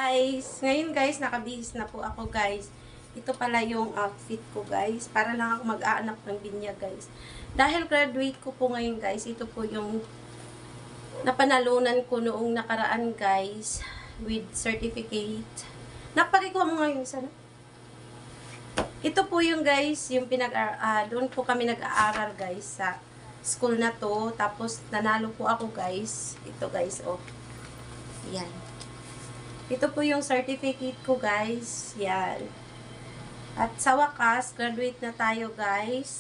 Guys, ngayon guys, nakabihis na po ako guys. Ito pala yung outfit ko guys. Para lang ako mag-aanap ng binya guys. Dahil graduate ko po ngayon guys, ito po yung napanalunan ko noong nakaraan guys. With certificate. Napakikuha mo ngayon sana. Ito po yung guys, yung doon po kami nag-aaral guys sa school na to. Tapos nanalo po ako guys. Ito guys, oh. Yan. Ito po yung certificate ko, guys. Yan. At sa wakas, graduate na tayo, guys.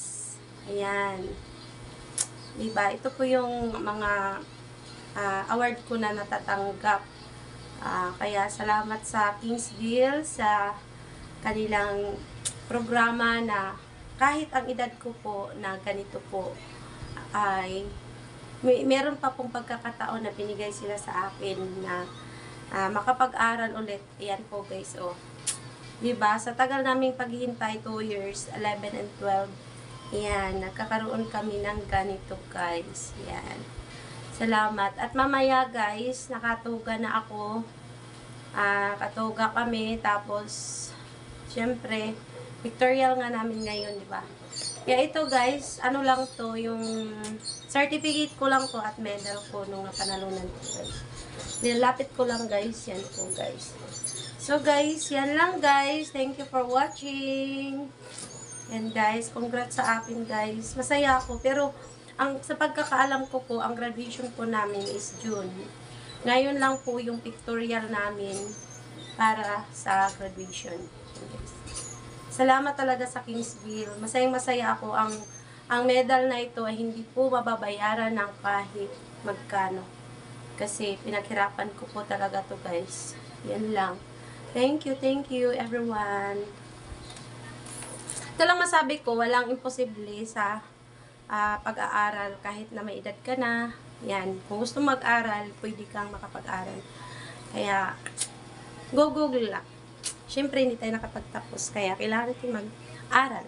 Ayan. Diba? Ito po yung mga award ko na natatanggap. Kaya salamat sa Kingsville sa kanilang programa na kahit ang edad ko po na ganito po ay meron pa pong pagkakataon na binigay sila sa akin na makapag-aral ulit. Ayan po guys, oh. Diba? Sa tagal naming paghihintay, 2 years, 11 and 12, ayan, nagkakaroon kami ng ganito guys. Ayan. Salamat. At mamaya guys, nakatuga na ako. Katuga kami, tapos, syempre, pictorial nga namin ngayon, diba? Kaya ito guys, ano lang to, yung certificate ko lang to at medal ko nung napanalunan ko guys. Nilapit ko lang guys, yan po guys. So guys, yan lang guys. Thank you for watching. And guys, congrats sa akin guys. Masaya ako, pero sa pagkakaalam ko po, ang graduation po namin is June. Ngayon lang po yung pictorial namin para sa graduation. Salamat talaga sa Kingsville. Masayang-masaya ako. Ang medal na ito ay hindi po mababayaran ng kahit magkano. Kasi pinaghirapan ko po talaga to guys. Yan lang. Thank you everyone. Ito lang masabi ko, walang imposible sa pag-aaral kahit na may edad ka na. Yan. Kung gusto mag-aral, pwede kang makapag-aral. Kaya, go Google lang. Siyempre, hindi tayo nakapagtapos. Kaya, kailangan natin mag-aral.